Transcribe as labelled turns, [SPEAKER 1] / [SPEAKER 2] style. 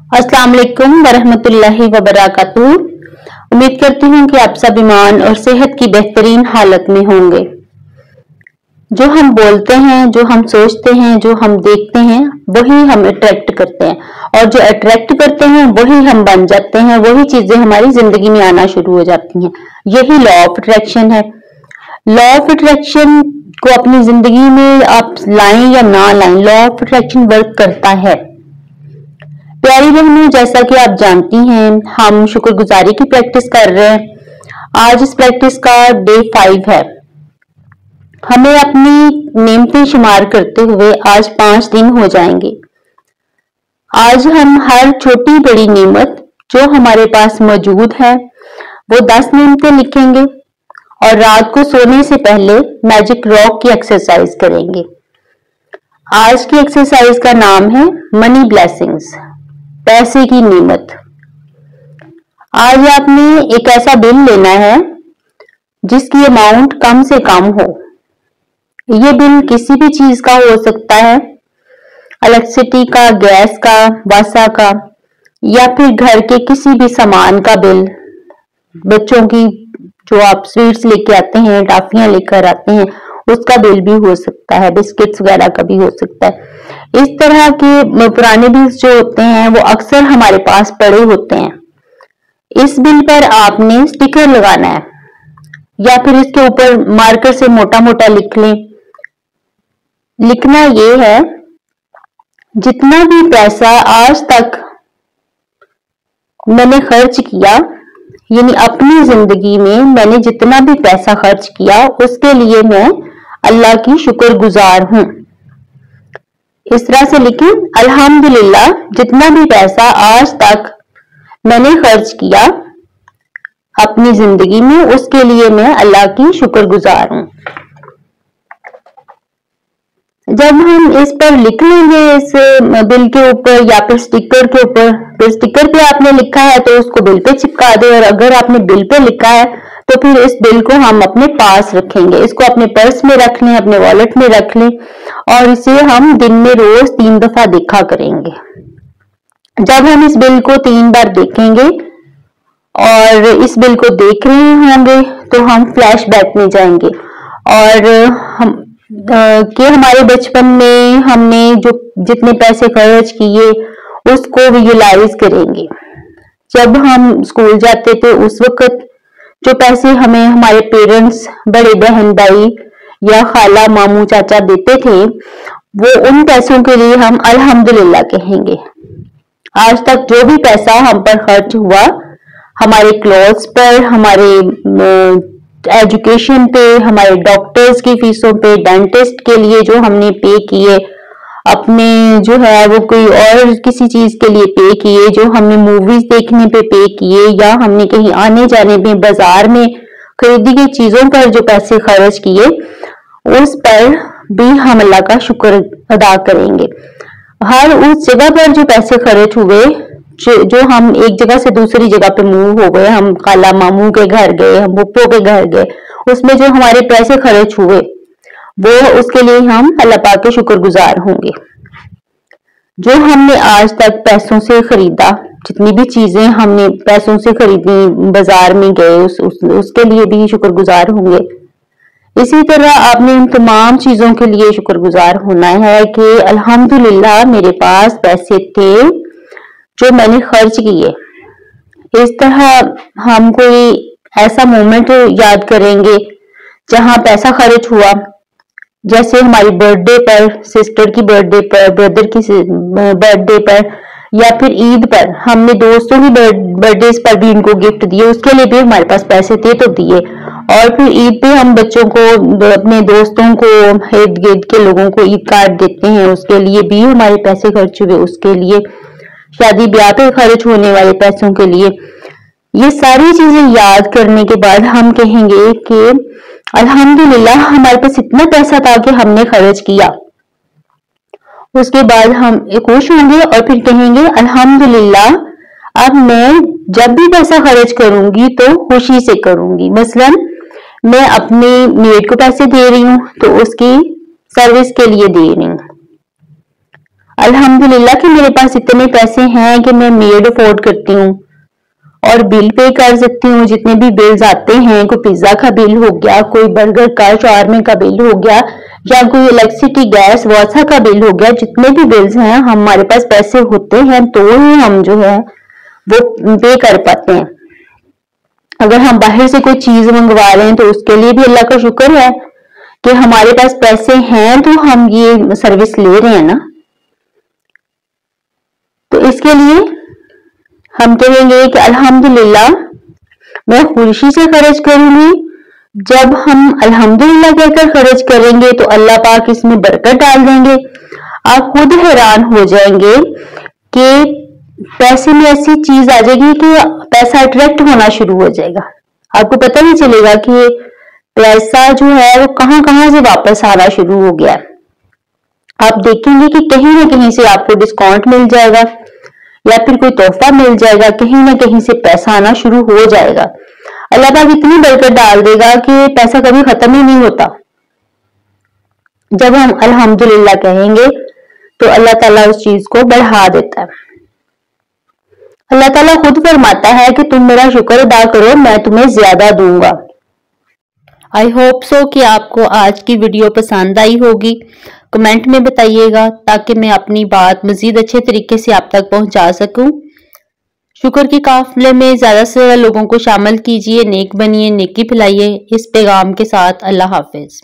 [SPEAKER 1] अस्सलाम वालेकुम वरहमतुल्लाहि वबरकातुहू। उम्मीद करती हूँ कि आप सब ईमान और सेहत की बेहतरीन हालत में होंगे। जो हम बोलते हैं, जो हम सोचते हैं, जो हम देखते हैं, वही हम अट्रैक्ट करते हैं और जो अट्रैक्ट करते हैं वही हम बन जाते हैं। वही चीजें हमारी जिंदगी में आना शुरू हो जाती हैं। यही लॉ ऑफ अट्रैक्शन है। लॉ ऑफ अट्रैक्शन को अपनी जिंदगी में आप लाएं या ना लाएं, लॉ ऑफ अट्रैक्शन वर्क करता है। प्यारी बहनों, जैसा कि आप जानती हैं, हम शुक्रगुजारी की प्रैक्टिस कर रहे हैं। आज इस प्रैक्टिस का डे 5 है। हमें अपनी नेमतें शुमार करते हुए आज 5 दिन हो जाएंगे। आज हम हर छोटी बड़ी नेमत जो हमारे पास मौजूद है वो 10 नेमतें लिखेंगे और रात को सोने से पहले मैजिक रॉक की एक्सरसाइज करेंगे। आज की एक्सरसाइज का नाम है मनी ब्लेसिंग्स, पैसे की नेमत। आज आपने एक ऐसा बिल लेना है जिसकी अमाउंट कम से कम हो। ये बिल किसी भी चीज का हो सकता है, इलेक्ट्रिसिटी का, गैस का, वासा का, या फिर घर के किसी भी सामान का बिल। बच्चों की जो आप स्वीट्स लेके आते हैं, टॉफियां लेकर आते हैं, उसका बिल भी हो सकता है, बिस्किट्स वगैरह का भी हो सकता है। इस तरह के पुराने बिल्स जो होते हैं वो अक्सर हमारे पास पड़े होते हैं। इस बिल पर आपने स्टिकर लगाना है या फिर इसके ऊपर मार्कर से मोटा मोटा लिख लें। लिखना ये है, जितना भी पैसा आज तक मैंने खर्च किया, यानी अपनी जिंदगी में मैंने जितना भी पैसा खर्च किया उसके लिए मैं अल्लाह की शुक्रगुजार हूं। इस तरह से लिखें, अल्हम्दुलिल्लाह, जितना भी पैसा आज तक मैंने खर्च किया अपनी जिंदगी में उसके लिए मैं अल्लाह की शुक्रगुजार हूं। जब हम इस पर लिख लेंगे, इस बिल के ऊपर या फिर स्टिकर के ऊपर, तो स्टिकर पे आपने लिखा है तो उसको बिल पे चिपका दे, और अगर आपने बिल पे लिखा है तो फिर इस बिल को हम अपने पास रखेंगे। इसको अपने पर्स में रख लें, अपने वॉलेट में रख लें और इसे हम दिन में रोज 3 दफा देखा करेंगे। जब हम इस बिल को 3 बार देखेंगे और इस बिल को देख रहे होंगे तो हम फ्लैशबैक में जाएंगे और हम कि हमारे बचपन में हमने जो जितने पैसे खर्च किए उसको विजुलाइज करेंगे। जब हम स्कूल जाते थे उस वक्त जो पैसे हमें हमारे पेरेंट्स, बड़े बहन भाई या खाला मामू चाचा देते थे, वो उन पैसों के लिए हम अल्हम्दुलिल्लाह कहेंगे। आज तक जो भी पैसा हम पर खर्च हुआ, हमारे क्लोथ्स पर, हमारे एजुकेशन पे, हमारे डॉक्टर्स की फीसों पे, डेंटिस्ट के लिए जो हमने पे किए, अपने जो है वो कोई और किसी चीज के लिए पे किए, जो हमने मूवीज देखने पे किए, या हमने कहीं आने जाने में, बाजार में खरीदी गई चीजों पर जो पैसे खर्च किए, उस पर भी हम अल्लाह का शुक्र अदा करेंगे। हर उस जगह पर जो पैसे खर्च हुए, जो हम एक जगह से दूसरी जगह पे मूव हो गए, हम खाला मामू के घर गए, हम पुप्पो के घर गए, उसमें जो हमारे पैसे खर्च हुए वो उसके लिए हम अल्लाह पाक के शुक्रगुजार होंगे। जो हमने आज तक पैसों से खरीदा, जितनी भी चीजें हमने पैसों से खरीदी, बाजार में गए, उसके लिए भी शुक्रगुजार होंगे। इसी तरह आपने इन तमाम चीजों के लिए शुक्रगुजार होना है कि अल्हम्दुलिल्लाह मेरे पास पैसे थे जो मैंने खर्च किए। इस तरह हम कोई ऐसा मोमेंट याद करेंगे जहां पैसा खर्च हुआ, जैसे हमारी बर्थडे पर, सिस्टर की बर्थडे पर, ब्रदर की बर्थडे पर, या फिर ईद पर हमने दोस्तों की बर्थडे पर भी इनको गिफ्ट दिए, उसके लिए भी हमारे पास पैसे थे तो दिए। और फिर ईद पे हम बच्चों को, अपने दोस्तों को, इर्द गिर्द के लोगों को ईद कार्ड देते हैं, उसके लिए भी हमारे पैसे खर्च हुए। उसके लिए शादी ब्याह पे खर्च होने वाले पैसों के लिए, ये सारी चीजें याद करने के बाद हम कहेंगे कि अल्हम्दुलिल्लाह हमारे पास इतना पैसा था कि हमने खर्च किया। उसके बाद हम खुश होंगे और फिर कहेंगे अल्हम्दुलिल्लाह, अब मैं जब भी पैसा खर्च करूंगी तो खुशी से करूंगी। मसलन मैं अपने मेड को पैसे दे रही हूँ तो उसकी सर्विस के लिए दे रही हूँ। अल्हम्दुलिल्लाह कि मेरे पास इतने पैसे हैं कि मैं मेड अफोर्ड करती हूँ और बिल पे कर सकती हूँ। जितने भी बिल्स आते हैं, कोई पिज्जा का बिल हो गया, कोई बर्गर का शावरमा का बिल हो गया, या कोई इलेक्ट्रिसिटी गैस वॉसा का बिल हो गया, जितने भी बिल्स हैं हमारे पास पैसे होते हैं तो ही हम जो है वो पे कर पाते हैं। अगर हम बाहर से कोई चीज मंगवा रहे हैं तो उसके लिए भी अल्लाह का शुक्र है कि हमारे पास पैसे हैं तो हम ये सर्विस ले रहे हैं ना। तो इसके लिए हम कहेंगे कि अल्हम्दुलिल्लाह मैं खुशी से खर्च करूंगी। जब हम अल्हम्दुलिल्लाह कहकर खर्च करेंगे तो अल्लाह पाक इसमें बरकत डाल देंगे। आप खुद हैरान हो जाएंगे कि पैसे में ऐसी चीज आ जाएगी कि पैसा अट्रैक्ट होना शुरू हो जाएगा। आपको पता नहीं चलेगा कि पैसा जो है वो कहां कहां से वापस आना शुरू हो गया। आप देखेंगे कि कहीं ना कहीं से आपको डिस्काउंट मिल जाएगा या फिर कोई तोहफा मिल जाएगा, कहीं ना कहीं से पैसा आना शुरू हो जाएगा। अल्लाह पाक इतनी बरकत डाल देगा कि पैसा कभी खत्म ही नहीं होता। जब हम अल्हम्दुलिल्लाह कहेंगे तो अल्लाह ताला उस चीज को बढ़ा देता है। अल्लाह ताला खुद फरमाता है कि तुम मेरा शुक्र अदा करो, मैं तुम्हें ज्यादा दूंगा। आई होप सो कि आपको आज की वीडियो पसंद आई होगी। कमेंट में बताइएगा ताकि मैं अपनी बात मजीद अच्छे तरीके से आप तक पहुंचा सकूं। शुक्र के काफिले में ज्यादा से ज्यादा लोगों को शामिल कीजिए, नेक बनिए, नेकी फैलाइए। इस पैगाम के साथ अल्लाह हाफिज।